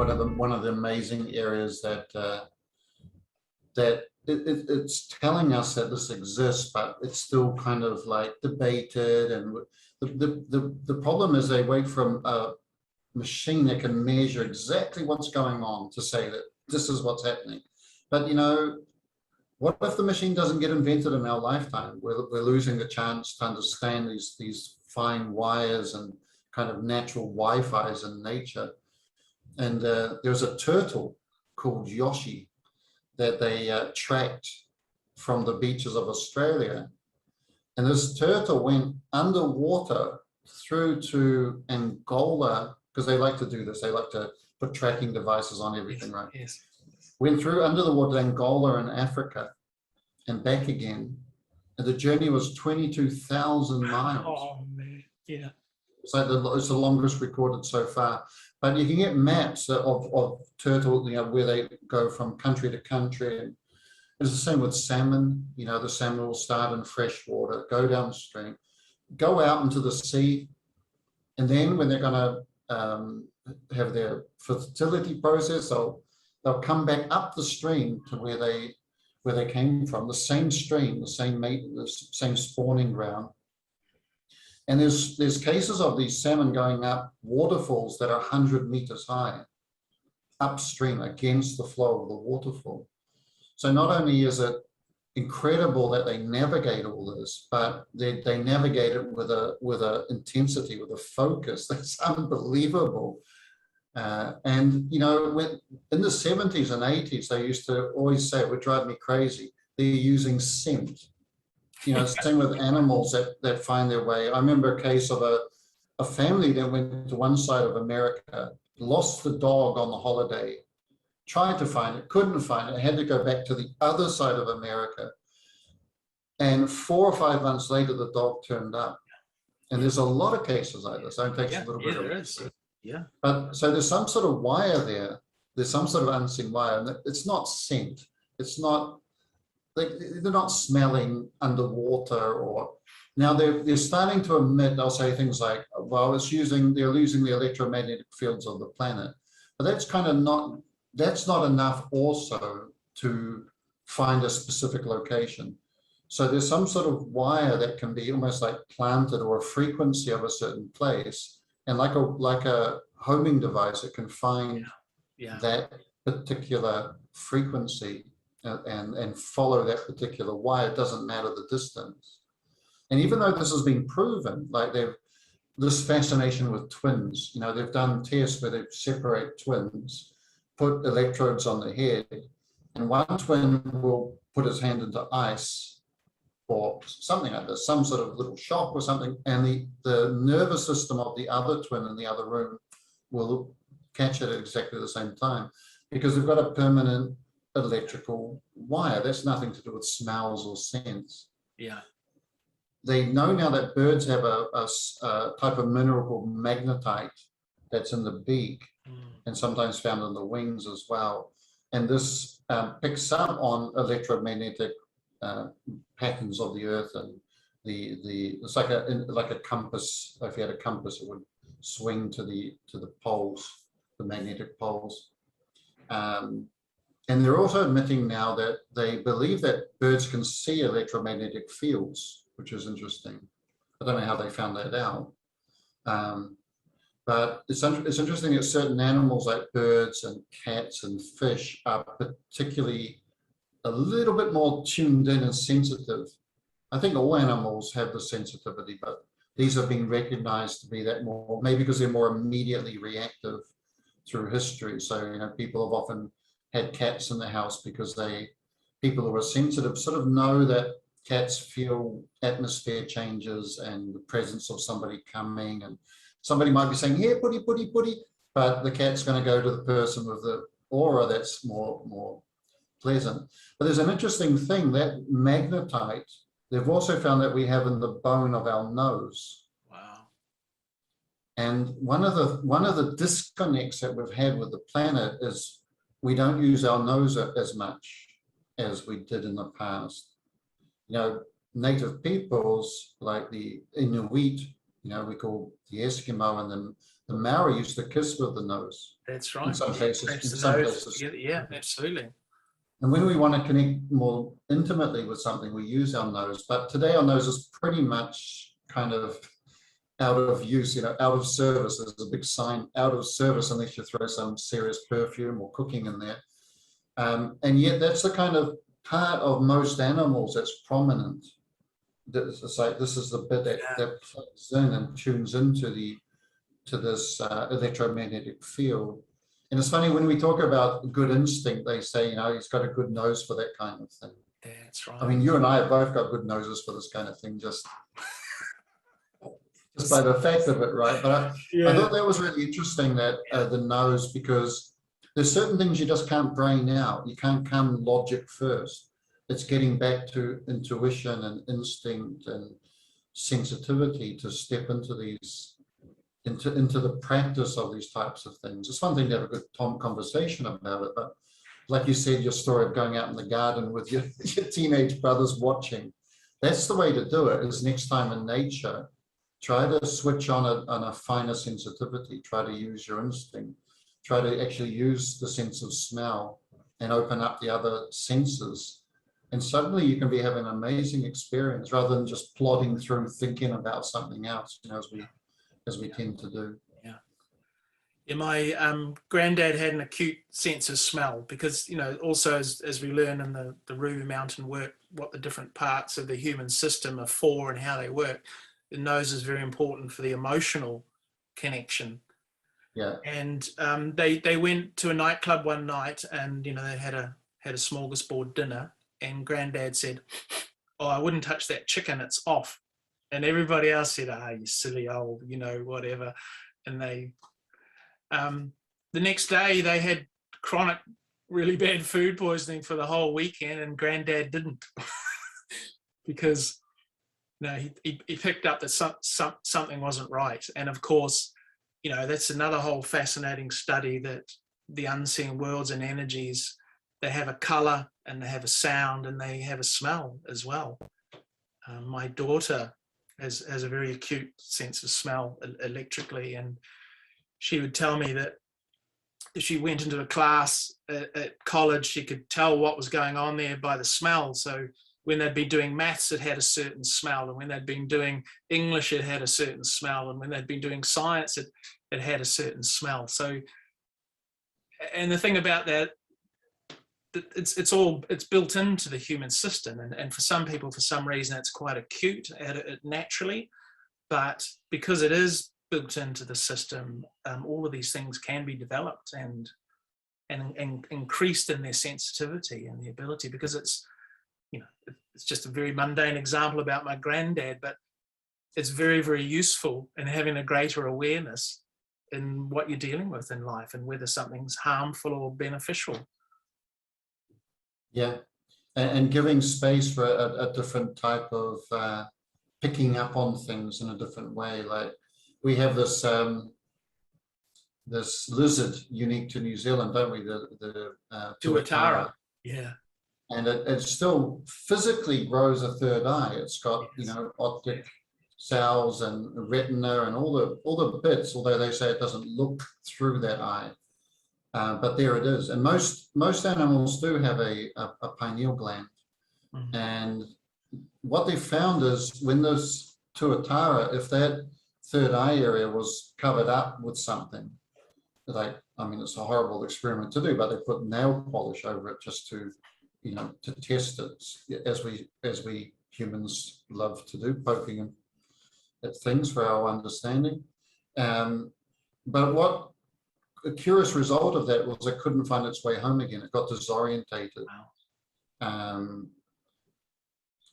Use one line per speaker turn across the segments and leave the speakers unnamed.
one of the amazing areas that it's telling us that this exists, but it's still kind of like debated. And the problem is they wait from a machine that can measure exactly what's going on to say that this is what's happening. But, you know, what if the machine doesn't get invented in our lifetime? We're losing the chance to understand these fine wires and kind of natural Wi-Fi's in nature. And there's a turtle called Yoshi that they tracked from the beaches of Australia. And this turtle went underwater through to Angola, because they like to do this. They like to put tracking devices on everything, right?
Yes.
Went through under the water, Angola and Africa, and back again. And the journey was 22,000 miles.
Oh, man. Yeah.
So it's the longest recorded so far. But you can get maps of turtle, you know, where they go from country to country. And it's the same with salmon. You know, the salmon will start in fresh water, go downstream, go out into the sea, and then when they're going to have their fertility process, they'll come back up the stream to where they came from, the same stream, the same mate, the same spawning ground. And there's cases of these salmon going up waterfalls that are 100 meters high, upstream against the flow of the waterfall. So not only is it incredible that they navigate all this, but they navigate it with a intensity, with a focus that's unbelievable. And, you know, in the 70s and 80s, they used to always say, it would drive me crazy, they're using scent. You know, same with animals that find their way. I remember a case of a family that went to one side of America, lost the dog on the holiday, tried to find it, couldn't find it, had to go back to the other side of America. And 4 or 5 months later, the dog turned up. And there's a lot of cases like this. So it takes a little bit of...
Yeah.
But so there's some sort of wire there. There's some sort of unseen wire. And it's not scent. It's not... They're not smelling underwater, or now they're starting to emit. They'll say things like, well, they're losing the electromagnetic fields of the planet, but that's kind of not enough also to find a specific location. So there's some sort of wire that can be almost like planted, or a frequency of a certain place, and like a homing device, it can find that particular frequency and follow that particular wire. It doesn't matter the distance. And even though this has been proven, like this fascination with twins, you know, they've done tests where they separate twins, put electrodes on the head, and one twin will put his hand into ice or something like this, some sort of little shock or something, and the nervous system of the other twin in the other room will catch it at exactly the same time, because they've got a permanent electrical wire. That's nothing to do with smells or scents.
Yeah.
They know now that birds have a type of mineral called magnetite that's in the beak and sometimes found in the wings as well. And this picks up on electromagnetic patterns of the earth, and it's like a compass. If you had a compass, it would swing to the poles, the magnetic poles. And they're also admitting now that they believe that birds can see electromagnetic fields, which is interesting. I don't know how they found that out. But it's interesting that certain animals like birds and cats and fish are particularly a little bit more tuned in and sensitive. I think all animals have the sensitivity, but these have been recognized to be that more, maybe because they're more immediately reactive through history. So, you know, people have often had cats in the house because people who are sensitive sort of know that cats feel atmosphere changes and the presence of somebody coming, and somebody might be saying, here, putty, putty, putty, but the cat's going to go to the person with the aura that's more pleasant. But there's an interesting thing, that magnetite, they've also found that we have in the bone of our nose.
Wow.
And one of the disconnects that we've had with the planet is we don't use our nose as much as we did in the past. You know, native peoples like the Inuit, you know, we call the Eskimo and the Maori used to kiss with the nose.
That's right.
In some cases,
Perhaps
in
the
some
nose
places.
together. Yeah, absolutely.
And when we want to connect more intimately with something, we use our nose. But today our nose is pretty much kind of out of use, you know, out of service. There's a big sign, out of service, unless you throw some serious perfume or cooking in there. And yet that's the kind of part of most animals that's prominent. It's like this is the bit that plugs in and tunes into this electromagnetic field. And it's funny when we talk about good instinct, they say, you know, he's got a good nose for that kind of thing.
That's right.
I mean, you and I have both got good noses for this kind of thing, just by the fact of it, right? But I thought that was really interesting, that the nose, because there's certain things you just can't brain out. You can't come logic first. It's getting back to intuition and instinct and sensitivity to step into these, into the practice of these types of things. It's one thing to have a good conversation about it, but like you said, your story of going out in the garden with your teenage brothers watching, that's the way to do it. Is next time in nature, try to switch on a finer sensitivity, try to use your instinct, try to actually use the sense of smell and open up the other senses. And suddenly you can be having an amazing experience rather than just plodding through thinking about something else, you know, as we tend to do.
Yeah, my granddad had an acute sense of smell because, you know, also as we learn in the Ruby Mountain work, what the different parts of the human system are for and how they work, the nose is very important for the emotional connection.
Yeah.
And they went to a nightclub one night, and, you know, they had a smorgasbord dinner, and Granddad said, "Oh, I wouldn't touch that chicken, it's off." And everybody else said, "Ah, you silly old, you know, whatever." And they, the next day they had chronic, really bad food poisoning for the whole weekend, and Granddad didn't because, you know, he picked up that something wasn't right. And of course, you know, that's another whole fascinating study, that the unseen worlds and energies, they have a color and they have a sound and they have a smell as well. My daughter has a very acute sense of smell electrically, and she would tell me that if she went into a class at college, she could tell what was going on there by the smell. So when they'd be doing maths, it had a certain smell, and when they'd been doing English, it had a certain smell, and when they'd been doing science, it had a certain smell. So, and the thing about that, it's built into the human system, and for some people, for some reason, it's quite acute naturally, but because it is built into the system, all of these things can be developed and increased in their sensitivity and the ability, because it's, you know, it's just a very mundane example about my granddad, but it's very, very useful in having a greater awareness in what you're dealing with in life and whether something's harmful or beneficial.
Yeah, and giving space for a different type of picking up on things in a different way. Like we have this this lizard unique to New Zealand, don't we? The tuatara.
Yeah.
And it still physically grows a third eye. It's got, you know, optic cells and retina and all the bits, although they say it doesn't look through that eye. But there it is. And most animals do have a pineal gland. Mm-hmm. And what they found is when those tuatara, if that third eye area was covered up with something, like, I mean, it's a horrible experiment to do, but they put nail polish over it just to, you know, to test it, as we humans love to do, poking at things for our understanding. But what a curious result of that was it couldn't find its way home again. It got disorientated. Wow.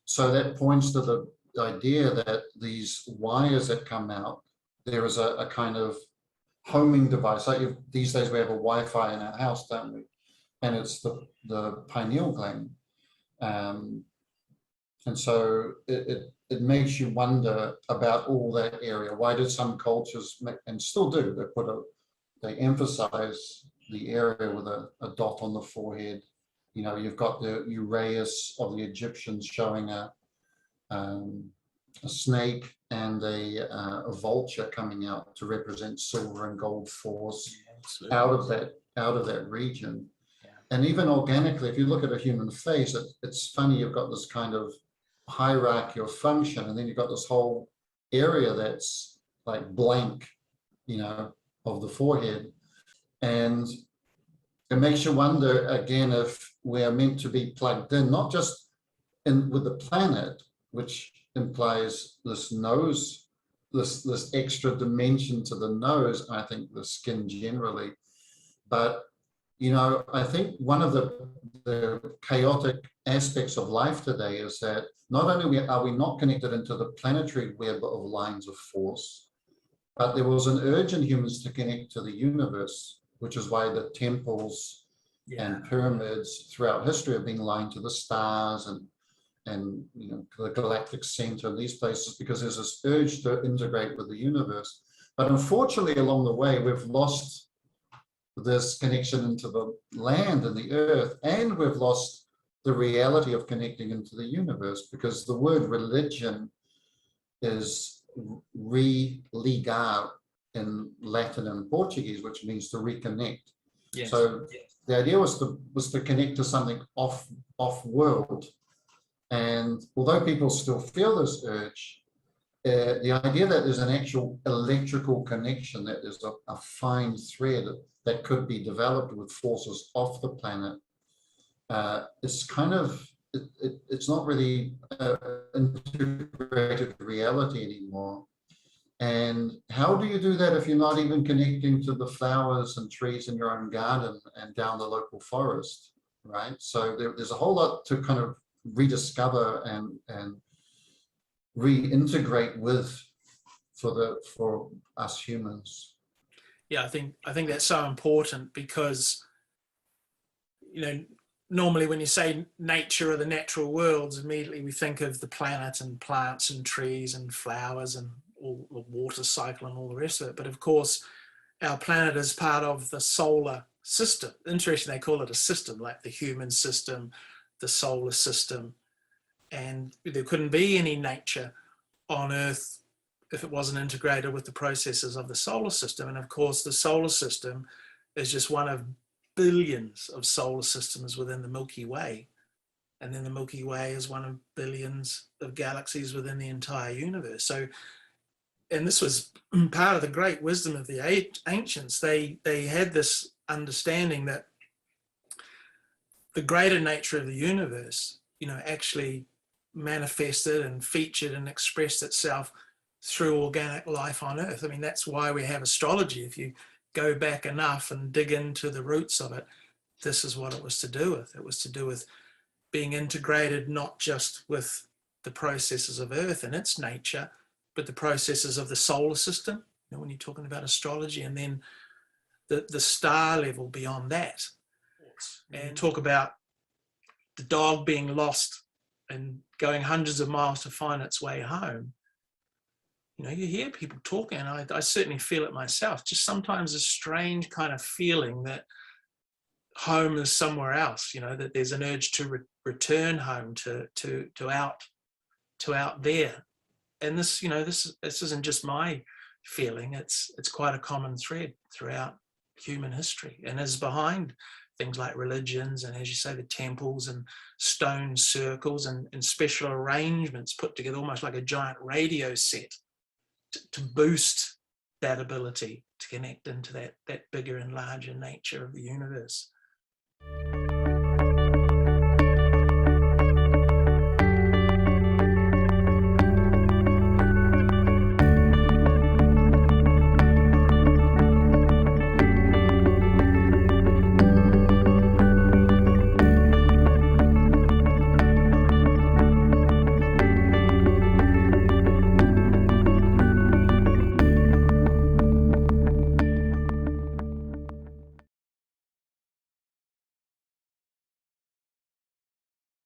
So that points to the idea that these wires that come out, there is a kind of homing device. Like these days we have a Wi-Fi in our house, don't we? And it's the pineal gland. And so it makes you wonder about all that area. Why did some cultures and still do, they emphasize the area with a dot on the forehead. You know, you've got the uraeus of the Egyptians showing a snake and a vulture coming out to represent silver and gold force out of that region. And even organically, if you look at a human face, it's funny, you've got this kind of hierarchy of function, and then you've got this whole area that's like blank, you know, of the forehead. And it makes you wonder again if we are meant to be plugged in, not just in with the planet, which implies this nose, this extra dimension to the nose, I think the skin generally, but you know, I think one of the chaotic aspects of life today is that not only are we not connected into the planetary web of lines of force, but there was an urge in humans to connect to the universe, which is why the temples and pyramids throughout history have been lined to the stars and you know, the galactic center and these places, because there's this urge to integrate with the universe. But unfortunately, along the way, we've lost this connection into the land and the earth, and we've lost the reality of connecting into the universe, because the word religion is religar in Latin and Portuguese, which means to reconnect. Yes. So the idea was to connect to something off world, and although people still feel this urge, the idea that there's an actual electrical connection, that there's a fine thread that could be developed with forces off the planet, is kind of, it's not really integrated reality anymore. And how do you do that if you're not even connecting to the flowers and trees in your own garden and down the local forest, right? So there's a whole lot to kind of rediscover and reintegrate with for us humans.
Yeah, I think that's so important, because you know, normally when you say nature or the natural worlds, immediately we think of the planet and plants and trees and flowers and all the water cycle and all the rest of it. But of course, our planet is part of the solar system. Interesting, they call it a system, like the human system, the solar system. And there couldn't be any nature on Earth if it wasn't integrated with the processes of the solar system. And of course, the solar system is just one of billions of solar systems within the Milky Way. And then the Milky Way is one of billions of galaxies within the entire universe. So, and this was part of the great wisdom of the ancients. They had this understanding that the greater nature of the universe, you know, actually manifested and featured and expressed itself through organic life on Earth. I mean, that's why we have astrology. If you go back enough and dig into the roots of it, this is what it was to do with. It was to do with being integrated not just with the processes of Earth and its nature, but the processes of the solar system, you know, when you're talking about astrology, and then the star level beyond that. And talk about the dog being lost and going hundreds of miles to find its way home. You know, you hear people talking, and I certainly feel it myself, just sometimes a strange kind of feeling that home is somewhere else, you know, that there's an urge to return home, to out there. And this, you know, this isn't just my feeling, it's quite a common thread throughout human history, and is behind things like religions, and as you say, the temples and stone circles and special arrangements put together almost like a giant radio set to boost that ability to connect into that bigger and larger nature of the universe.